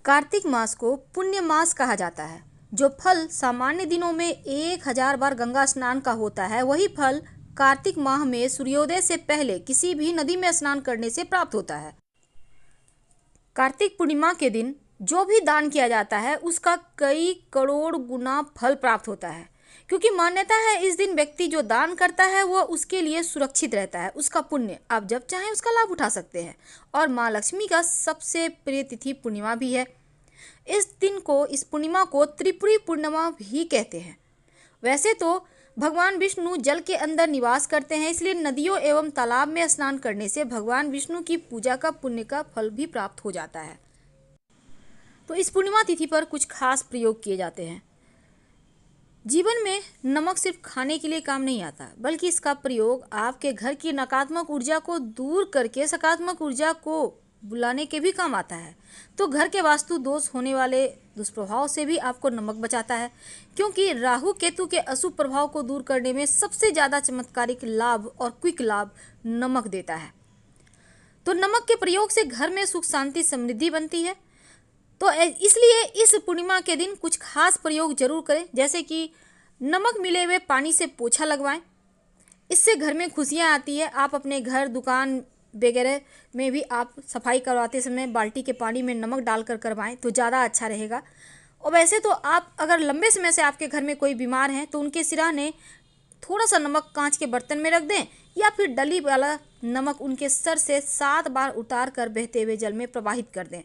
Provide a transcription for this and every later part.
कार्तिक मास को पुण्य मास कहा जाता है। जो फल सामान्य दिनों में 1000 बार गंगा स्नान का होता है, वही फल कार्तिक माह में सूर्योदय से पहले किसी भी नदी में स्नान करने से प्राप्त होता है। कार्तिक पूर्णिमा के दिन जो भी दान किया जाता है उसका कई करोड़ गुना फल प्राप्त होता है, क्योंकि मान्यता है इस दिन व्यक्ति जो दान करता है वह उसके लिए सुरक्षित रहता है। उसका पुण्य आप जब चाहें उसका लाभ उठा सकते हैं। और माँ लक्ष्मी का सबसे प्रिय तिथि पूर्णिमा भी है। इस पूर्णिमा को त्रिपुरी पूर्णिमा भी कहते हैं। वैसे तो भगवान विष्णु जल के अंदर निवास करते हैं, इसलिए नदियों एवं तालाब में स्नान करने से भगवान विष्णु की पूजा का पुण्य का फल भी प्राप्त हो जाता है। तो इस पूर्णिमा तिथि पर कुछ खास प्रयोग किए जाते हैं। जीवन में नमक सिर्फ खाने के लिए काम नहीं आता, बल्कि इसका प्रयोग आपके घर की नकारात्मक ऊर्जा को दूर करके सकारात्मक ऊर्जा को बुलाने के भी काम आता है। तो घर के वास्तु दोष होने वाले दुष्प्रभाव से भी आपको नमक बचाता है, क्योंकि राहु केतु के अशुभ प्रभाव को दूर करने में सबसे ज़्यादा चमत्कारिक लाभ और क्विक लाभ नमक देता है। तो नमक के प्रयोग से घर में सुख शांति समृद्धि बनती है। तो इसलिए इस पूर्णिमा के दिन कुछ खास प्रयोग जरूर करें, जैसे कि नमक मिले हुए पानी से पोछा लगवाएं। इससे घर में खुशियां आती है। आप अपने घर दुकान वगैरह में भी आप सफाई करवाते समय बाल्टी के पानी में नमक डालकर करवाएं तो ज़्यादा अच्छा रहेगा। और वैसे तो आप अगर लंबे समय से आपके घर में कोई बीमार हैं तो उनके सिरहाने थोड़ा सा नमक कांच के बर्तन में रख दें, या फिर डली वाला नमक उनके सर से 7 बार उतार कर बहते हुए जल में प्रवाहित कर दें।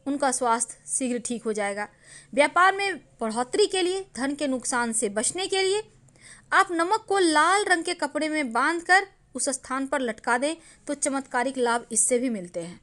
उनका स्वास्थ्य शीघ्र ठीक हो जाएगा। व्यापार में बढ़ोतरी के लिए, धन के नुकसान से बचने के लिए आप नमक को लाल रंग के कपड़े में बांधकर उस स्थान पर लटका दें तो चमत्कारिक लाभ इससे भी मिलते हैं।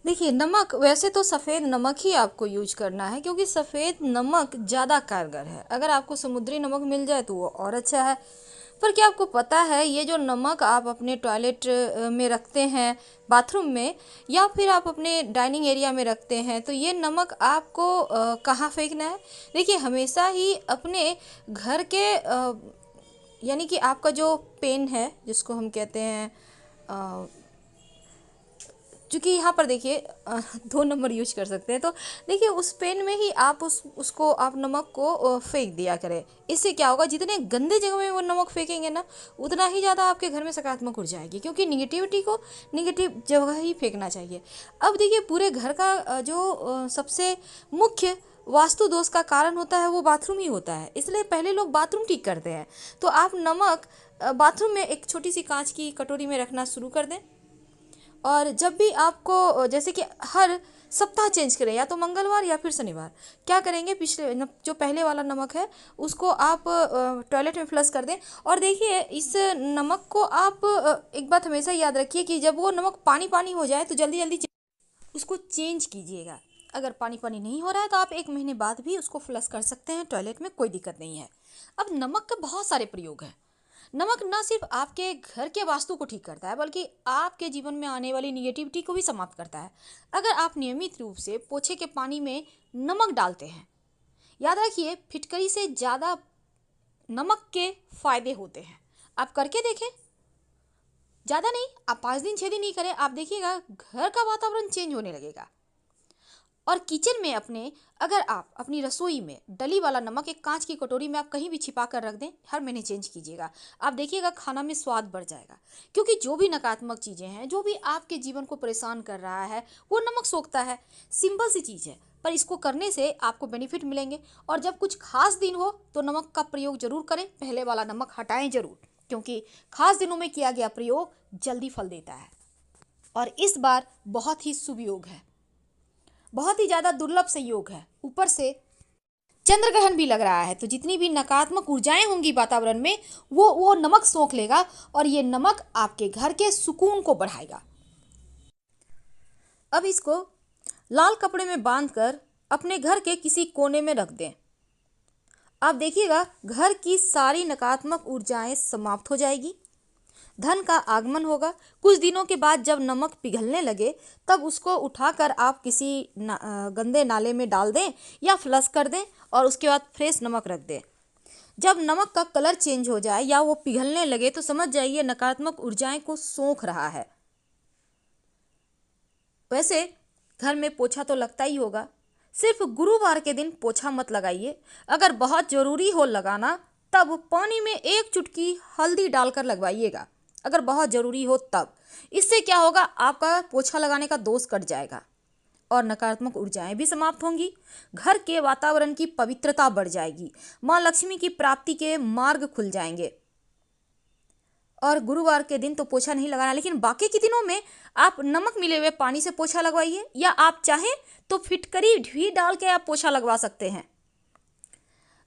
देखिए, नमक वैसे तो सफ़ेद नमक ही आपको यूज करना है, क्योंकि सफ़ेद नमक ज़्यादा कारगर है। अगर आपको समुद्री नमक मिल जाए तो वो और अच्छा है। पर क्या आपको पता है ये जो नमक आप अपने टॉयलेट में रखते हैं, बाथरूम में, या फिर आप अपने डाइनिंग एरिया में रखते हैं, तो ये नमक आपको कहाँ फेंकना है? देखिए, हमेशा ही अपने घर के यानी कि आपका जो पेन है जिसको हम कहते हैं, चूँकि यहाँ पर देखिए 2 नंबर यूज कर सकते हैं, तो देखिए उस पेन में ही आप उसको आप नमक को फेंक दिया करें। इससे क्या होगा, जितने गंदे जगह में वो नमक फेंकेंगे ना, उतना ही ज़्यादा आपके घर में सकारात्मक ऊर्जा आएगी, क्योंकि निगेटिविटी को निगेटिव जगह ही फेंकना चाहिए। अब देखिए, पूरे घर का जो सबसे मुख्य वास्तु दोष का कारण होता है वो बाथरूम ही होता है, इसलिए पहले लोग बाथरूम ठीक करते हैं। तो आप नमक बाथरूम में एक छोटी सी कांच की कटोरी में रखना शुरू कर दें, और जब भी आपको जैसे कि हर सप्ताह चेंज करें, या तो मंगलवार या फिर शनिवार, क्या करेंगे, पिछले जो पहले वाला नमक है उसको आप टॉयलेट में फ्लश कर दें। और देखिए, इस नमक को आप एक बात हमेशा याद रखिए कि जब वो नमक पानी पानी हो जाए तो जल्दी जल्दी उसको चेंज कीजिएगा। अगर पानी पानी नहीं हो रहा है तो आप 1 महीने बाद भी उसको फ्लश कर सकते हैं टॉयलेट में, कोई दिक्कत नहीं है। अब नमक के बहुत सारे प्रयोग हैं। नमक न सिर्फ आपके घर के वास्तु को ठीक करता है, बल्कि आपके जीवन में आने वाली निगेटिविटी को भी समाप्त करता है। अगर आप नियमित रूप से पोछे के पानी में नमक डालते हैं, याद रखिए फिटकरी से ज़्यादा नमक के फायदे होते हैं। आप करके देखें, ज़्यादा नहीं, आप 5 दिन 6 दिन नहीं करें, आप देखिएगा घर का वातावरण चेंज होने लगेगा। और किचन में अगर आप अपनी रसोई में डली वाला नमक एक कांच की कटोरी में आप कहीं भी छिपा कर रख दें, हर महीने चेंज कीजिएगा, आप देखिएगा खाना में स्वाद बढ़ जाएगा। क्योंकि जो भी नकारात्मक चीज़ें हैं, जो भी आपके जीवन को परेशान कर रहा है, वो नमक सोखता है। सिंपल सी चीज़ है, पर इसको करने से आपको बेनिफिट मिलेंगे। और जब कुछ खास दिन हो तो नमक का प्रयोग जरूर करें, पहले वाला नमक हटाएं जरूर, क्योंकि खास दिनों में किया गया प्रयोग जल्दी फल देता है। और इस बार बहुत ही शुभ योग है, बहुत ही ज़्यादा दुर्लभ संयोग है, ऊपर से चंद्र ग्रहण भी लग रहा है, तो जितनी भी नकारात्मक ऊर्जाएं होंगी वातावरण में वो नमक सोख लेगा, और ये नमक आपके घर के सुकून को बढ़ाएगा। अब इसको लाल कपड़े में बांधकर अपने घर के किसी कोने में रख दें। आप देखिएगा घर की सारी नकारात्मक ऊर्जाएं समाप्त हो जाएगी, धन का आगमन होगा। कुछ दिनों के बाद जब नमक पिघलने लगे तब उसको उठाकर आप किसी गंदे नाले में डाल दें या फ्लश कर दें, और उसके बाद फ्रेश नमक रख दें। जब नमक का कलर चेंज हो जाए या वो पिघलने लगे तो समझ जाइए नकारात्मक ऊर्जाएं को सोख रहा है। वैसे घर में पोछा तो लगता ही होगा। सिर्फ गुरुवार के दिन पोछा मत लगाइए। अगर बहुत ज़रूरी हो लगाना तब पानी में 1 चुटकी हल्दी डालकर लगवाइएगा, अगर बहुत ज़रूरी हो तब। इससे क्या होगा, आपका पोछा लगाने का दोष कट जाएगा और नकारात्मक ऊर्जाएं भी समाप्त होंगी। घर के वातावरण की पवित्रता बढ़ जाएगी, माँ लक्ष्मी की प्राप्ति के मार्ग खुल जाएंगे। और गुरुवार के दिन तो पोछा नहीं लगाना, लेकिन बाकी के दिनों में आप नमक मिले हुए पानी से पोछा लगवाइए, या आप चाहें तो फिटकरी भी डाल के आप पोछा लगवा सकते हैं।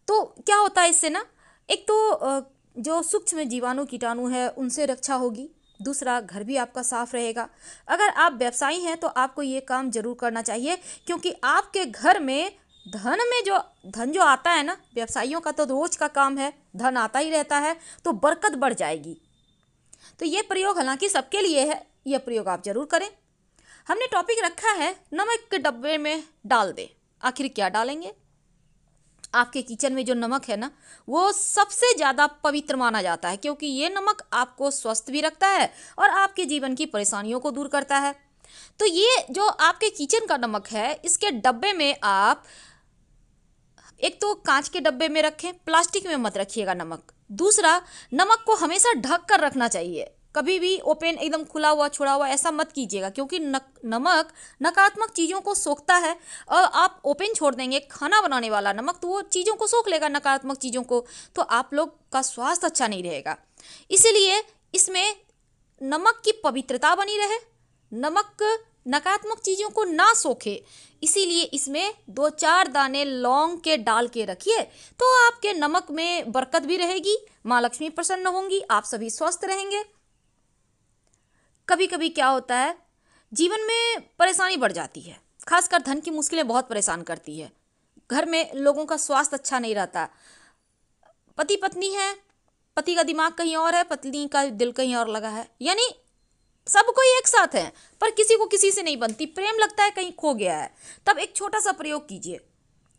तो क्या होता है इससे ना, एक तो जो सूक्ष्म जीवाणु कीटाणु है उनसे रक्षा होगी, दूसरा घर भी आपका साफ रहेगा। अगर आप व्यवसायी हैं तो आपको ये काम जरूर करना चाहिए, क्योंकि आपके घर में धन जो आता है ना, व्यवसायियों का तो रोज का काम है, धन आता ही रहता है, तो बरकत बढ़ जाएगी। तो ये प्रयोग हालांकि सबके लिए है, यह प्रयोग आप जरूर करें। हमने टॉपिक रखा है नमक के डब्बे में डाल दें। आखिर क्या डालेंगे? आपके किचन में जो नमक है ना, वो सबसे ज़्यादा पवित्र माना जाता है, क्योंकि ये नमक आपको स्वस्थ भी रखता है और आपके जीवन की परेशानियों को दूर करता है। तो ये जो आपके किचन का नमक है, इसके डब्बे में आप एक तो कांच के डब्बे में रखें, प्लास्टिक में मत रखिएगा नमक। दूसरा, नमक को हमेशा ढक कर रखना चाहिए, कभी भी ओपन एकदम खुला हुआ छोड़ा हुआ ऐसा मत कीजिएगा, क्योंकि नमक नकारात्मक चीज़ों को सोखता है। और आप ओपन छोड़ देंगे खाना बनाने वाला नमक, तो वो चीज़ों को सोख लेगा, नकारात्मक चीज़ों को, तो आप लोग का स्वास्थ्य अच्छा नहीं रहेगा। इसीलिए इसमें नमक की पवित्रता बनी रहे, नमक नकारात्मक चीज़ों को ना सोखे, इसीलिए इसमें 2-4 दाने लौंग के डाल के रखिए, तो आपके नमक में बरकत भी रहेगी, माँ लक्ष्मी प्रसन्न होंगी, आप सभी स्वस्थ रहेंगे। कभी कभी क्या होता है, जीवन में परेशानी बढ़ जाती है, खासकर धन की मुश्किलें बहुत परेशान करती है। घर में लोगों का स्वास्थ्य अच्छा नहीं रहता, पति पत्नी है, पति का दिमाग कहीं और है, पत्नी का दिल कहीं और लगा है, यानी सब कोई एक साथ है पर किसी को किसी से नहीं बनती, प्रेम लगता है कहीं खो गया है। तब एक छोटा सा प्रयोग कीजिए।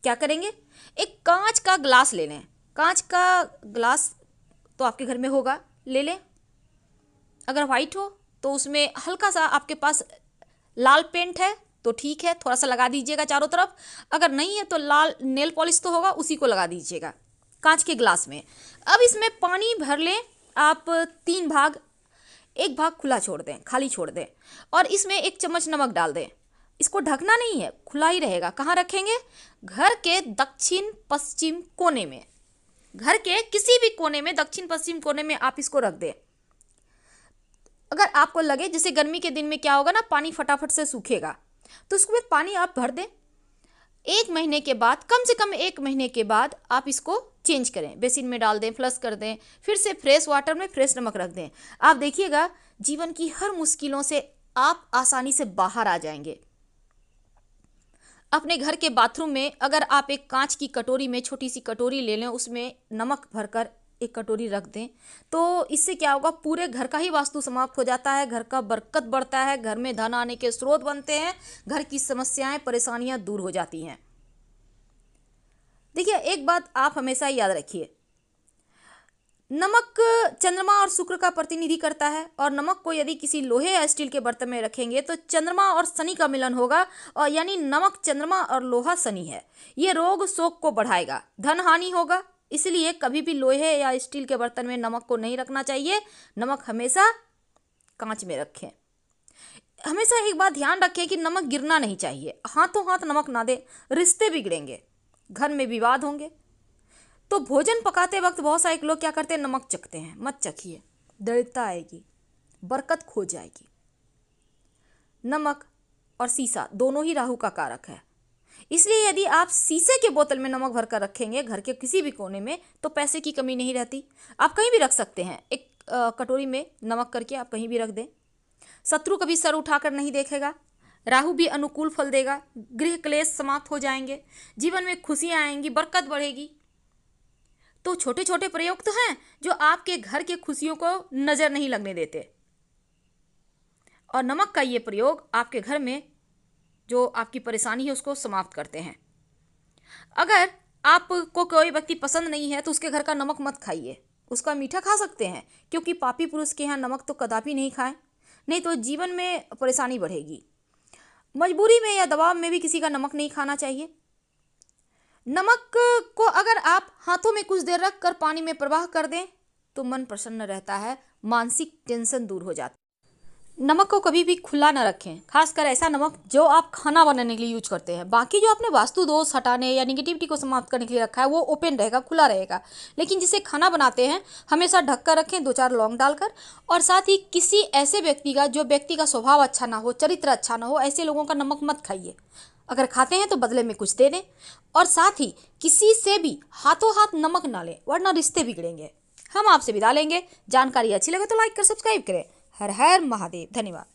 क्या करेंगे, एक कांच का ग्लास ले लें। कांच का ग्लास तो आपके घर में होगा, ले लें। अगर वाइट हो तो उसमें हल्का सा आपके पास लाल पेंट है तो ठीक है, थोड़ा सा लगा दीजिएगा चारों तरफ। अगर नहीं है तो लाल नेल पॉलिश तो होगा, उसी को लगा दीजिएगा कांच के ग्लास में। अब इसमें पानी भर लें आप 3 भाग, 1 भाग खुला छोड़ दें, खाली छोड़ दें, और इसमें 1 चम्मच नमक डाल दें। इसको ढकना नहीं है, खुला ही रहेगा। कहाँ रखेंगे? घर के दक्षिण पश्चिम कोने में, घर के किसी भी कोने में, दक्षिण पश्चिम कोने में आप इसको रख दें। अगर आपको लगे जैसे गर्मी के दिन में क्या होगा ना, पानी फटाफट से सूखेगा, तो उसमें पानी आप भर दें। 1 महीने के बाद, कम से कम 1 महीने के बाद आप इसको चेंज करें, बेसिन में डाल दें, फ्लश कर दें, फिर से फ्रेश वाटर में फ्रेश नमक रख दें। आप देखिएगा जीवन की हर मुश्किलों से आप आसानी से बाहर आ जाएंगे। अपने घर के बाथरूम में अगर आप एक कांच की कटोरी में, छोटी सी कटोरी ले लें, उसमें नमक भरकर 1 कटोरी रख दें, तो इससे क्या होगा, पूरे घर का ही वास्तु समाप्त हो जाता है, घर का बरकत बढ़ता है, घर में धन आने के स्रोत बनते हैं, घर की समस्याएं परेशानियां दूर हो जाती हैं। देखिए, एक बात आप हमेशा याद रखिए, नमक चंद्रमा और शुक्र का प्रतिनिधि करता है, और नमक को यदि किसी लोहे या स्टील के बर्तन में रखेंगे तो चंद्रमा और शनि का मिलन होगा, और यानी नमक चंद्रमा और लोहा शनि है। ये रोग शोक को बढ़ाएगा, धन हानि होगा, इसलिए कभी भी लोहे या स्टील के बर्तन में नमक को नहीं रखना चाहिए। नमक हमेशा कांच में रखें। हमेशा एक बात ध्यान रखें कि नमक गिरना नहीं चाहिए, हाथों हाथ नमक ना दे, रिश्ते बिगड़ेंगे, घर में विवाद होंगे। तो भोजन पकाते वक्त बहुत सारे लोग क्या करते हैं, नमक चखते हैं, मत चखिए, दृढ़ता आएगी, बरकत खो जाएगी। नमक और शीशा दोनों ही राहु का कारक है, इसलिए यदि आप शीशे के बोतल में नमक भरकर रखेंगे घर के किसी भी कोने में, तो पैसे की कमी नहीं रहती। आप कहीं भी रख सकते हैं, एक कटोरी में नमक करके आप कहीं भी रख दें। शत्रु कभी सर उठाकर नहीं देखेगा, राहु भी अनुकूल फल देगा, गृह क्लेश समाप्त हो जाएंगे, जीवन में खुशियां आएंगी, बरकत बढ़ेगी। तो छोटे छोटे प्रयोग तो हैं जो आपके घर के खुशियों को नजर नहीं लगने देते, और नमक का ये प्रयोग आपके घर में जो आपकी परेशानी है उसको समाप्त करते हैं। अगर आपको कोई व्यक्ति पसंद नहीं है तो उसके घर का नमक मत खाइए, उसका मीठा खा सकते हैं, क्योंकि पापी पुरुष के यहाँ नमक तो कदापि नहीं खाएं, नहीं तो जीवन में परेशानी बढ़ेगी। मजबूरी में या दबाव में भी किसी का नमक नहीं खाना चाहिए। नमक को अगर आप हाथों में कुछ देर रख कर पानी में प्रवाह कर दें तो मन प्रसन्न रहता है, मानसिक टेंशन दूर हो जाती है। नमक को कभी भी खुला ना रखें, खासकर ऐसा नमक जो आप खाना बनाने के लिए यूज करते हैं। बाकी जो आपने वास्तु दोष हटाने या निगेटिविटी को समाप्त करने के लिए रखा है वो ओपन रहेगा, खुला रहेगा। लेकिन जिसे खाना बनाते हैं हमेशा ढक कर रखें, 2-4 लौंग डालकर। और साथ ही किसी ऐसे व्यक्ति का जो व्यक्ति का स्वभाव अच्छा ना हो, चरित्र अच्छा ना हो, ऐसे लोगों का नमक मत खाइए। अगर खाते हैं तो बदले में कुछ दे दें। और साथ ही किसी से भी हाथों हाथ नमक ना लें, वरना रिश्ते बिगड़ेंगे। हम आपसे विदा लेंगे। जानकारी अच्छी लगे तो लाइक कर सब्सक्राइब करें। हर हर महादेव। धन्यवाद।